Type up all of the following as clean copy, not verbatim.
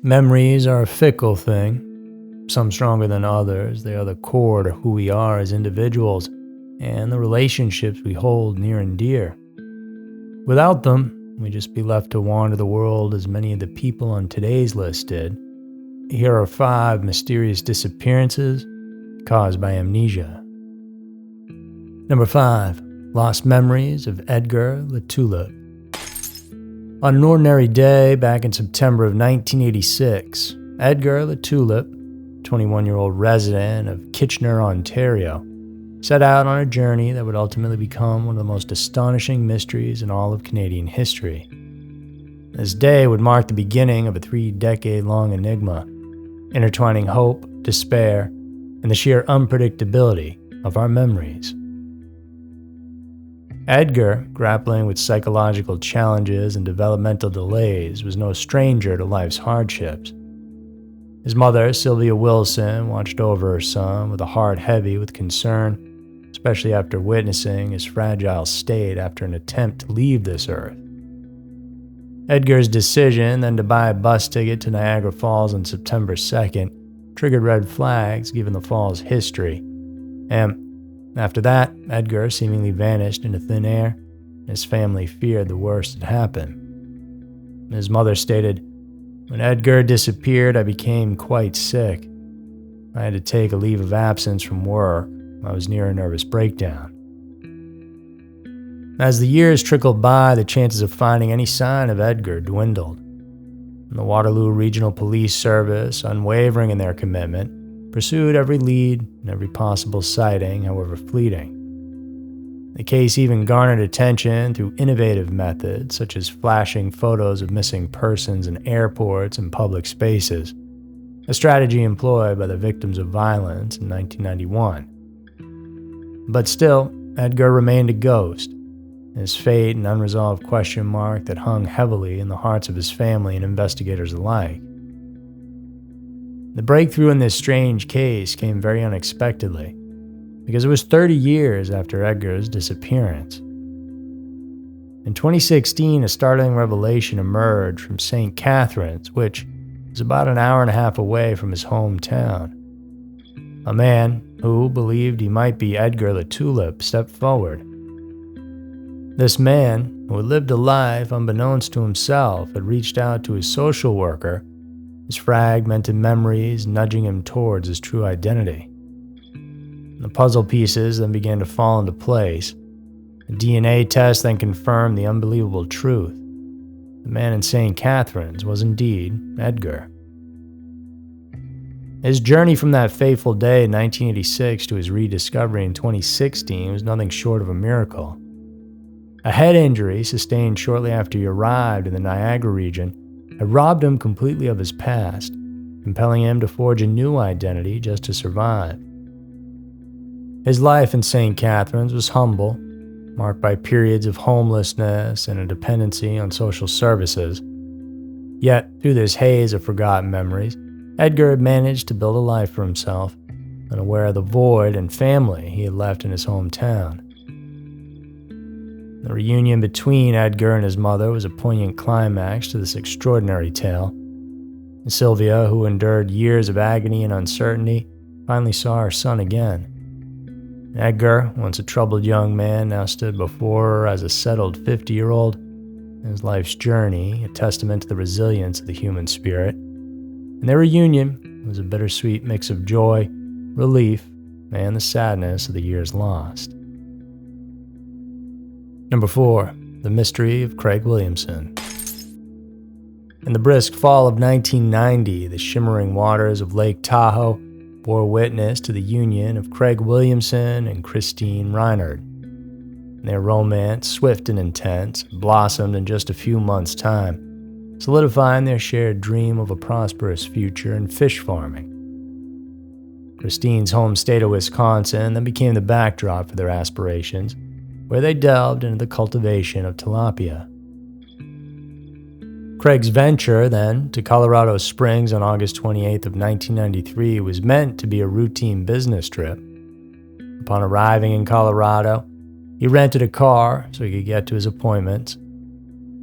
Memories are a fickle thing, some stronger than others. They are the core to who we are as individuals and the relationships we hold near and dear. Without them, we'd just be left to wander the world as many of the people on today's list did. Here are 5 mysterious disappearances caused by amnesia. Number 5. Lost memories of Edgar Latulip. On an ordinary day back in September of 1986, Edgar Latulip, 21-year-old resident of Kitchener, Ontario, set out on a journey that would ultimately become one of the most astonishing mysteries in all of Canadian history. This day would mark the beginning of a 3-decade-long enigma, intertwining hope, despair, and the sheer unpredictability of our memories. Edgar, grappling with psychological challenges and developmental delays, was no stranger to life's hardships. His mother, Sylvia Wilson, watched over her son with a heart heavy with concern, especially after witnessing his fragile state after an attempt to leave this earth. Edgar's decision then to buy a bus ticket to Niagara Falls on September 2nd triggered red flags given the fall's history, and after that, Edgar seemingly vanished into thin air, and his family feared the worst had happened. His mother stated, "When Edgar disappeared, I became quite sick. I had to take a leave of absence from work. I was near a nervous breakdown." As the years trickled by, the chances of finding any sign of Edgar dwindled. And the Waterloo Regional Police Service, unwavering in their commitment, pursued every lead and every possible sighting, however fleeting. The case even garnered attention through innovative methods such as flashing photos of missing persons in airports and public spaces, a strategy employed by the victims of violence in 1991. But still, Edgar remained a ghost, his fate an unresolved question mark that hung heavily in the hearts of his family and investigators alike. The breakthrough in this strange case came very unexpectedly, because it was 30 years after Edgar's disappearance. In 2016, a startling revelation emerged from St. Catharines, which is about an hour and a half away from his hometown. A man who believed he might be Edgar Latulip stepped forward. This man, who had lived a life unbeknownst to himself, had reached out to his social worker, his fragmented memories nudging him towards his true identity. The puzzle pieces then began to fall into place. A DNA test then confirmed the unbelievable truth. The man in St. Catharines was indeed Edgar. His journey from that fateful day in 1986 to his rediscovery in 2016 was nothing short of a miracle. A head injury sustained shortly after he arrived in the Niagara region had robbed him completely of his past, compelling him to forge a new identity just to survive. His life in St. Catharines was humble, marked by periods of homelessness and a dependency on social services. Yet, through this haze of forgotten memories, Edgar had managed to build a life for himself, unaware of the void and family he had left in his hometown. The reunion between Edgar and his mother was a poignant climax to this extraordinary tale. And Sylvia, who endured years of agony and uncertainty, finally saw her son again. Edgar, once a troubled young man, now stood before her as a settled 50-year-old, his life's journey a testament to the resilience of the human spirit. And their reunion was a bittersweet mix of joy, relief, and the sadness of the years lost. Number 4. The Mystery of Craig Williamson. In the brisk fall of 1990, the shimmering waters of Lake Tahoe bore witness to the union of Craig Williamson and Christine Reinhardt. Their romance, swift and intense, blossomed in just a few months' time, solidifying their shared dream of a prosperous future in fish farming. Christine's home state of Wisconsin then became the backdrop for their aspirations, where they delved into the cultivation of tilapia. Craig's venture, then, to Colorado Springs on August 28th of 1993 was meant to be a routine business trip. Upon arriving in Colorado, he rented a car so he could get to his appointments.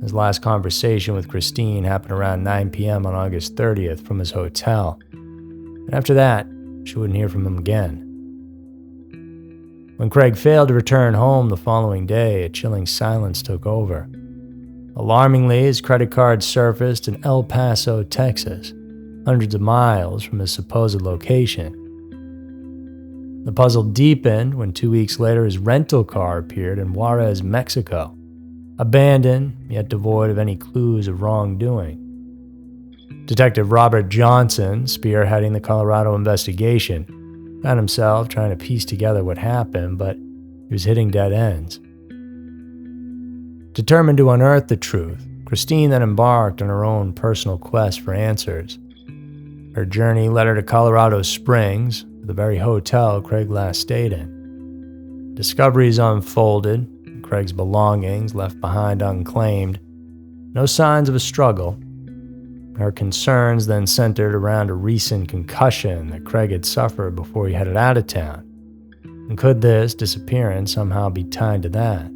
His last conversation with Christine happened around 9 p.m. on August 30th from his hotel. And after that, she wouldn't hear from him again. When Craig failed to return home the following day, a chilling silence took over. Alarmingly, his credit card surfaced in El Paso, Texas, hundreds of miles from his supposed location. The puzzle deepened when 2 weeks later his rental car appeared in Juarez, Mexico, abandoned yet devoid of any clues of wrongdoing. Detective Robert Johnson, spearheading the Colorado investigation, found himself trying to piece together what happened, but he was hitting dead ends. Determined to unearth the truth, Christine then embarked on her own personal quest for answers. Her journey led her to Colorado Springs, the very hotel Craig last stayed in. Discoveries unfolded, Craig's belongings left behind unclaimed. No signs of a struggle. Her concerns then centered around a recent concussion that Craig had suffered before he headed out of town. And could this disappearance somehow be tied to that?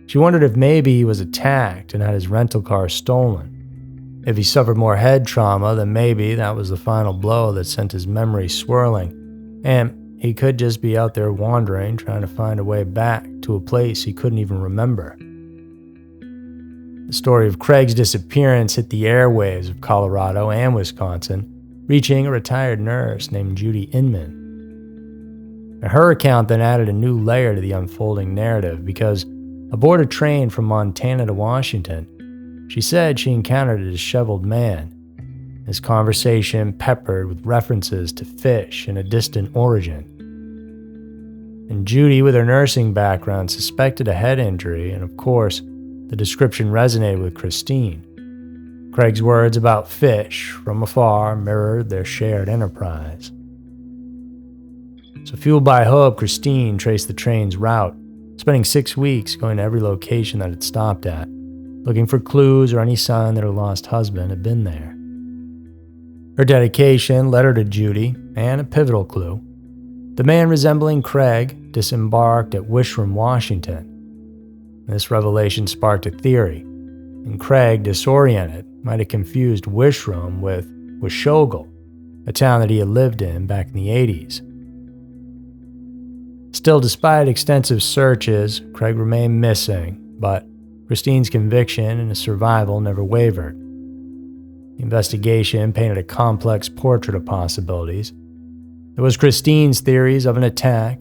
She wondered if maybe he was attacked and had his rental car stolen. If he suffered more head trauma, then maybe that was the final blow that sent his memory swirling, and he could just be out there wandering, trying to find a way back to a place he couldn't even remember. The story of Craig's disappearance hit the airwaves of Colorado and Wisconsin, reaching a retired nurse named Judy Inman. Her account then added a new layer to the unfolding narrative because, aboard a train from Montana to Washington, she said she encountered a disheveled man, his conversation peppered with references to fish and a distant origin. And Judy, with her nursing background, suspected a head injury, and of course, the description resonated with Christine. Craig's words about fish from afar mirrored their shared enterprise. So fueled by hope, Christine traced the train's route, spending 6 weeks going to every location that it stopped at, looking for clues or any sign that her lost husband had been there. Her dedication led her to Judy, and a pivotal clue. The man resembling Craig disembarked at Wishram, Washington. This revelation sparked a theory, and Craig, disoriented, might have confused Wishram with Washougal, a town that he had lived in back in the 80s. Still, despite extensive searches, Craig remained missing, but Christine's conviction in his survival never wavered. The investigation painted a complex portrait of possibilities. There was Christine's theories of an attack,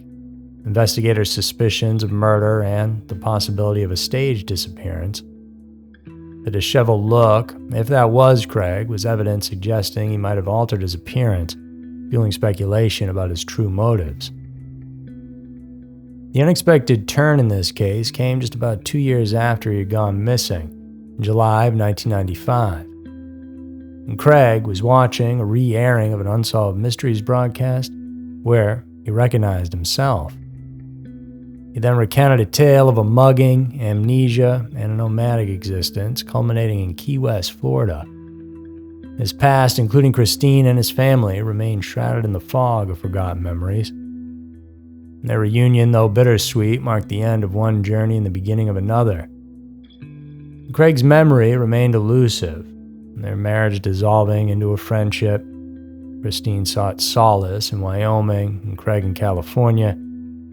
investigators' suspicions of murder, and the possibility of a staged disappearance. The disheveled look, if that was Craig, was evidence suggesting he might have altered his appearance, fueling speculation about his true motives. The unexpected turn in this case came just about 2 years after he had gone missing, in July of 1995. And Craig was watching a re-airing of an Unsolved Mysteries broadcast where he recognized himself. He then recounted a tale of a mugging, amnesia, and a nomadic existence culminating in Key West, Florida. His past, including Christine and his family, remained shrouded in the fog of forgotten memories. Their reunion, though bittersweet, marked the end of one journey and the beginning of another. Craig's memory remained elusive, their marriage dissolving into a friendship. Christine sought solace in Wyoming and Craig in California,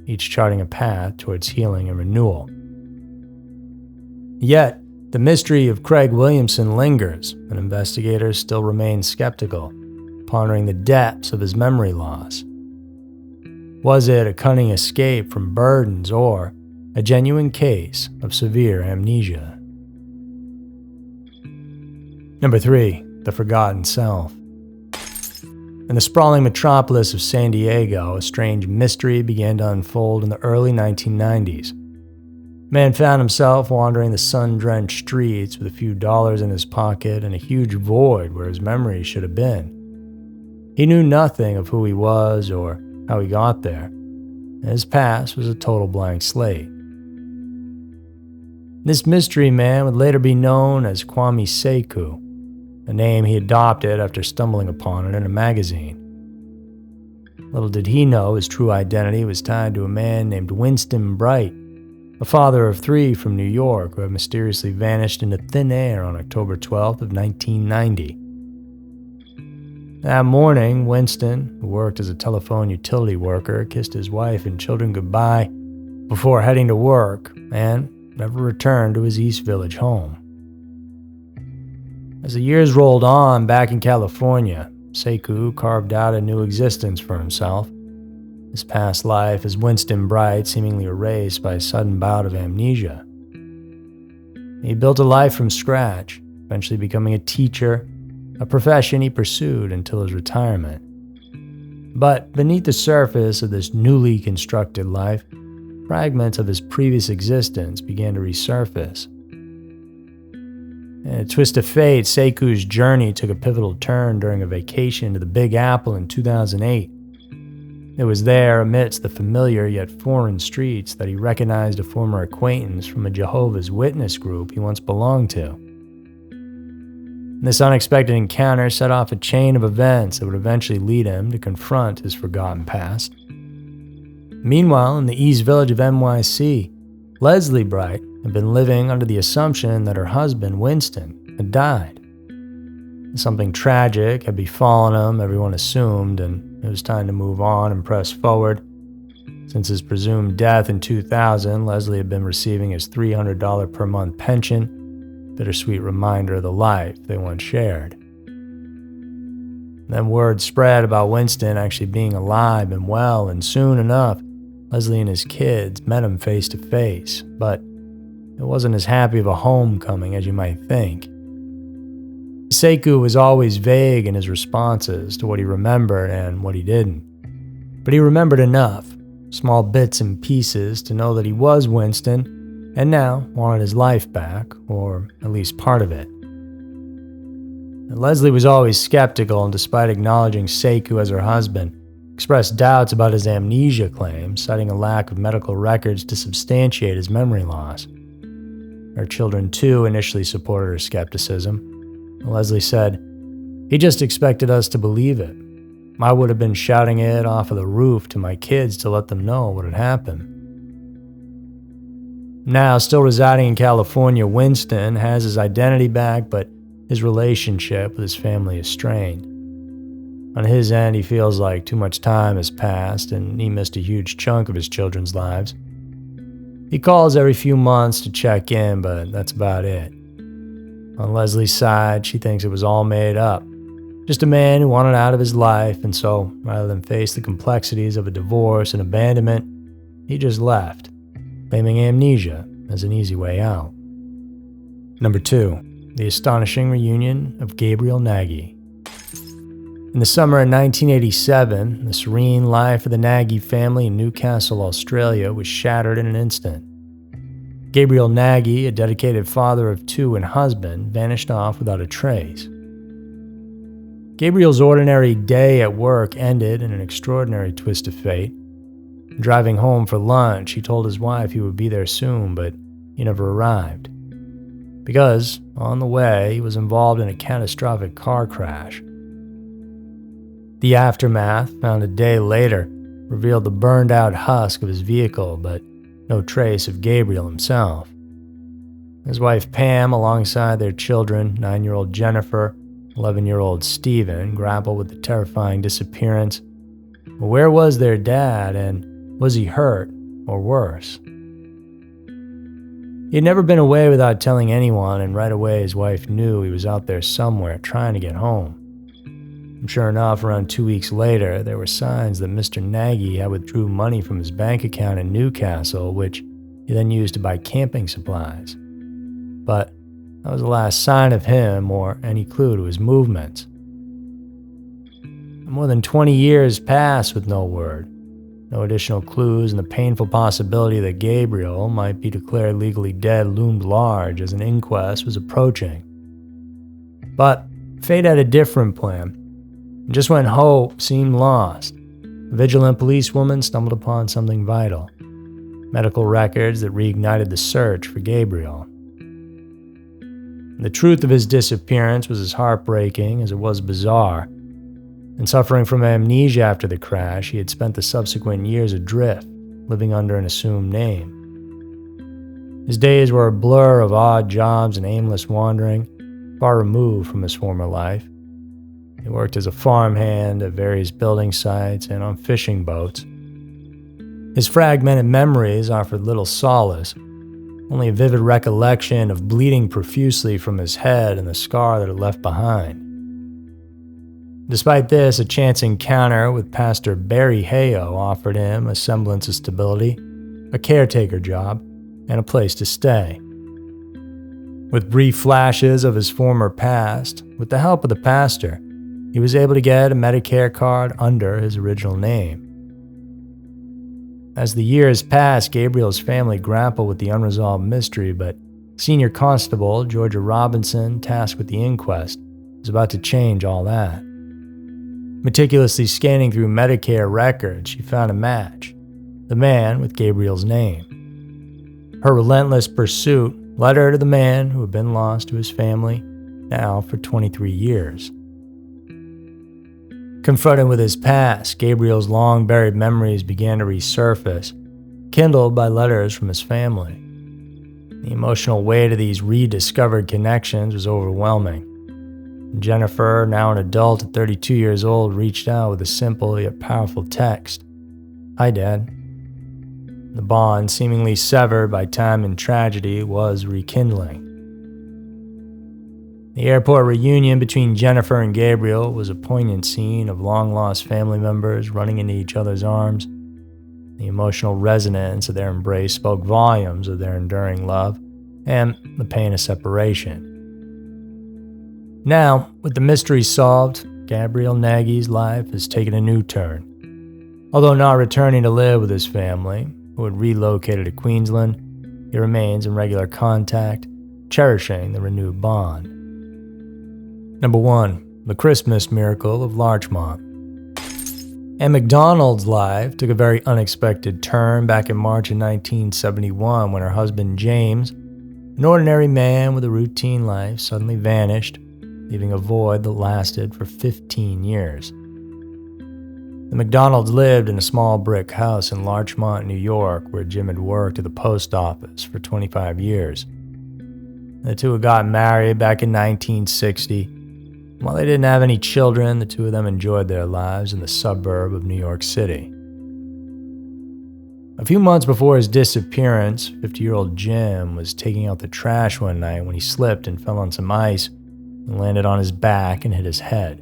each charting a path towards healing and renewal. Yet, the mystery of Craig Williamson lingers, and investigators still remain skeptical, pondering the depths of his memory loss. Was it a cunning escape from burdens or a genuine case of severe amnesia? Number 3. The Forgotten Self. In the sprawling metropolis of San Diego, a strange mystery began to unfold in the early 1990s. Man found himself wandering the sun-drenched streets with a few dollars in his pocket and a huge void where his memories should have been. He knew nothing of who he was or how he got there. His past was a total blank slate. This mystery man would later be known as Kwame Sekou, a name he adopted after stumbling upon it in a magazine. Little did he know his true identity was tied to a man named Winston Bright, a father of 3 from New York who had mysteriously vanished into thin air on October 12th of 1990. That morning, Winston, who worked as a telephone utility worker, kissed his wife and children goodbye before heading to work and never returned to his East Village home. As the years rolled on back in California, Sekou carved out a new existence for himself. His past life as Winston Bright seemingly erased by a sudden bout of amnesia. He built a life from scratch, eventually becoming a teacher, a profession he pursued until his retirement. But beneath the surface of this newly constructed life, fragments of his previous existence began to resurface. In a twist of fate, Sekou's journey took a pivotal turn during a vacation to the Big Apple in 2008. It was there, amidst the familiar yet foreign streets, that he recognized a former acquaintance from a Jehovah's Witness group he once belonged to. This unexpected encounter set off a chain of events that would eventually lead him to confront his forgotten past. Meanwhile, in the East Village of NYC, Leslie Bright had been living under the assumption that her husband, Winston, had died. Something tragic had befallen him, everyone assumed, and it was time to move on and press forward. Since his presumed death in 2000, Leslie had been receiving his $300 per month pension, bittersweet reminder of the life they once shared. Then word spread about Winston actually being alive and well, and soon enough, Leslie and his kids met him face to face, but it wasn't as happy of a homecoming as you might think. Sekou was always vague in his responses to what he remembered and what he didn't. But he remembered enough, small bits and pieces, to know that he was Winston and now wanted his life back, or at least part of it. And Leslie was always skeptical, and despite acknowledging Sekou as her husband, expressed doubts about his amnesia claims, citing a lack of medical records to substantiate his memory loss. Her children, too, initially supported her skepticism. Leslie said, "He just expected us to believe it. I would have been shouting it off of the roof to my kids to let them know what had happened." Now, still residing in California, Winston has his identity back, but his relationship with his family is strained. On his end, he feels like too much time has passed and he missed a huge chunk of his children's lives. He calls every few months to check in, but that's about it. On Leslie's side, she thinks it was all made up. Just a man who wanted out of his life, and so, rather than face the complexities of a divorce and abandonment, he just left, claiming amnesia as an easy way out. Number 2. The astonishing reunion of Gabriel Naggie. In the summer of 1987, the serene life of the Naggie family in Newcastle, Australia was shattered in an instant. Gabriel Naggie, a dedicated father of 2 and husband, vanished off without a trace. Gabriel's ordinary day at work ended in an extraordinary twist of fate. Driving home for lunch, he told his wife he would be there soon, but he never arrived. Because, on the way, he was involved in a catastrophic car crash. The aftermath, found a day later, revealed the burned-out husk of his vehicle, but no trace of Gabriel himself. His wife Pam, alongside their children, 9-year-old Jennifer, 11-year-old Stephen, grappled with the terrifying disappearance. But where was their dad, and was he hurt, or worse? He had never been away without telling anyone, and right away his wife knew he was out there somewhere trying to get home. And sure enough, around 2 weeks later, there were signs that Mr. Naggie had withdrew money from his bank account in Newcastle, which he then used to buy camping supplies. But that was the last sign of him or any clue to his movements. More than 20 years passed with no word. No additional clues, and the painful possibility that Gabriel might be declared legally dead loomed large as an inquest was approaching. But fate had a different plan. And just when hope seemed lost, a vigilant policewoman stumbled upon something vital: medical records that reignited the search for Gabriel. The truth of his disappearance was as heartbreaking as it was bizarre. And suffering from amnesia after the crash, he had spent the subsequent years adrift, living under an assumed name. His days were a blur of odd jobs and aimless wandering, far removed from his former life. He worked as a farmhand at various building sites and on fishing boats. His fragmented memories offered little solace, only a vivid recollection of bleeding profusely from his head and the scar that it left behind. Despite this, a chance encounter with Pastor Barry Hayo offered him a semblance of stability, a caretaker job, and a place to stay. With brief flashes of his former past, with the help of the pastor, he was able to get a Medicare card under his original name. As the years passed, Gabriel's family grappled with the unresolved mystery, but Senior Constable Georgia Robinson, tasked with the inquest, was about to change all that. Meticulously scanning through Medicare records, she found a match, the man with Gabriel's name. Her relentless pursuit led her to the man who had been lost to his family, now for 23 years. Confronted with his past, Gabriel's long-buried memories began to resurface, kindled by letters from his family. The emotional weight of these rediscovered connections was overwhelming. Jennifer, now an adult at 32 years old, reached out with a simple yet powerful text. "Hi, Dad." The bond, seemingly severed by time and tragedy, was rekindling. The airport reunion between Jennifer and Gabriel was a poignant scene of long-lost family members running into each other's arms. The emotional resonance of their embrace spoke volumes of their enduring love and the pain of separation. Now, with the mystery solved, Gabriel Naggie's life has taken a new turn. Although not returning to live with his family, who had relocated to Queensland, he remains in regular contact, cherishing the renewed bond. Number 1. The Christmas Miracle of Larchmont. And McDonald's life took a very unexpected turn back in March of 1971 when her husband James, an ordinary man with a routine life, suddenly vanished, leaving a void that lasted for 15 years. The McDonalds lived in a small brick house in Larchmont, New York, where Jim had worked at the post office for 25 years. The two had gotten married back in 1960. While they didn't have any children, the two of them enjoyed their lives in the suburb of New York City. A few months before his disappearance, 50-year-old Jim was taking out the trash one night when he slipped and fell on some ice and landed on his back and hit his head.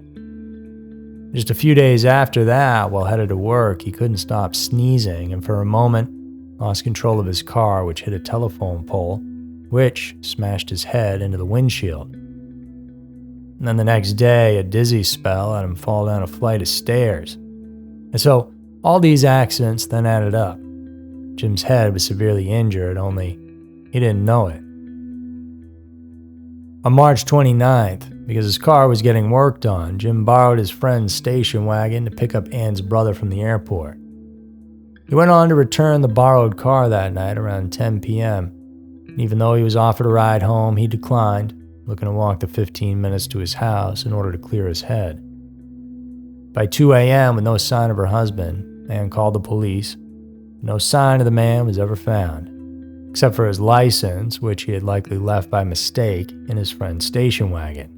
Just a few days after that, while headed to work, he couldn't stop sneezing and for a moment lost control of his car, which hit a telephone pole, which smashed his head into the windshield. And then the next day, a dizzy spell had him fall down a flight of stairs. And so, all these accidents then added up. Jim's head was severely injured, only he didn't know it. On March 29th, because his car was getting worked on, Jim borrowed his friend's station wagon to pick up Ann's brother from the airport. He went on to return the borrowed car that night around 10 p.m. And even though he was offered a ride home, he declined, looking to walk the 15 minutes to his house in order to clear his head. By 2 a.m., with no sign of her husband, Ann called the police. No sign of the man was ever found, except for his license, which he had likely left by mistake in his friend's station wagon.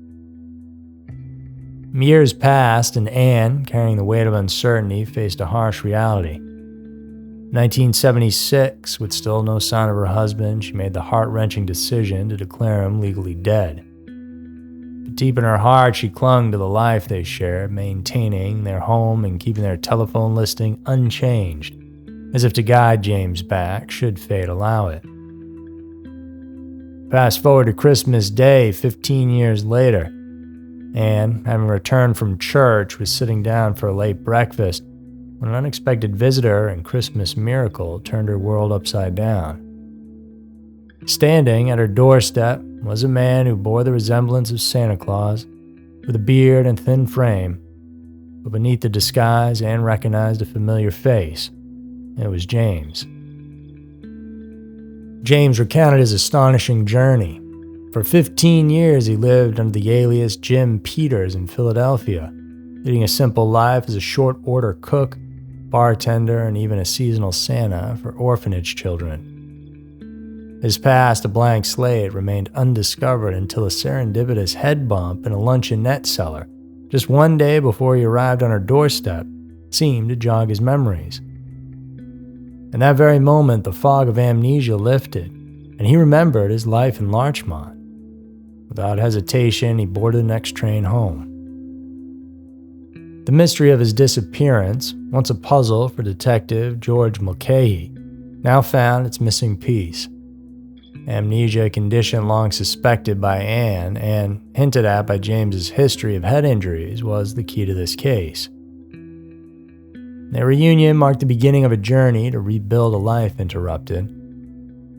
Years passed, and Ann, carrying the weight of uncertainty, faced a harsh reality. 1976, with still no sign of her husband, she made the heart-wrenching decision to declare him legally dead. But deep in her heart, she clung to the life they shared, maintaining their home and keeping their telephone listing unchanged, as if to guide James back should fate allow it. Fast forward to Christmas Day, 15 years later, Ann, having returned from church, was sitting down for a late breakfast when an unexpected visitor and Christmas miracle turned her world upside down. Standing at her doorstep was a man who bore the resemblance of Santa Claus, with a beard and thin frame, but beneath the disguise Ann recognized a familiar face. It was James. James recounted his astonishing journey. For 15 years he lived under the alias Jim Peters in Philadelphia, leading a simple life as a short-order cook, bartender, and even a seasonal Santa for orphanage children. His past, a blank slate, remained undiscovered until a serendipitous head bump in a luncheonette cellar, just one day before he arrived on her doorstep, seemed to jog his memories. In that very moment, the fog of amnesia lifted, and he remembered his life in Larchmont. Without hesitation, he boarded the next train home. The mystery of his disappearance, once a puzzle for Detective George Mulcahy, now found its missing piece. Amnesia, a condition long suspected by Anne and hinted at by James's history of head injuries, was the key to this case. Their reunion marked the beginning of a journey to rebuild a life interrupted.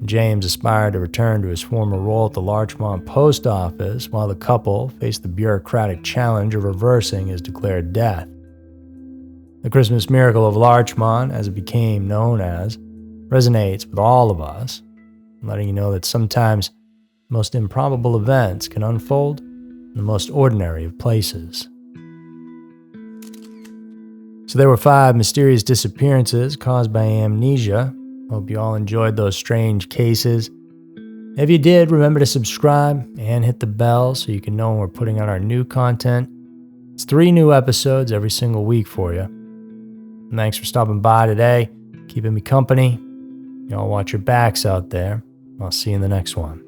James aspired to return to his former role at the Larchmont post office, while the couple faced the bureaucratic challenge of reversing his declared death. The Christmas miracle of Larchmont, as it became known as, resonates with all of us, letting you know that sometimes the most improbable events can unfold in the most ordinary of places. So there were 5 mysterious disappearances caused by amnesia. Hope you all enjoyed those strange cases. If you did, remember to subscribe and hit the bell so you can know when we're putting out our new content. It's 3 new episodes every single week for you. And thanks for stopping by today, keeping me company. Y'all watch your backs out there. I'll see you in the next one.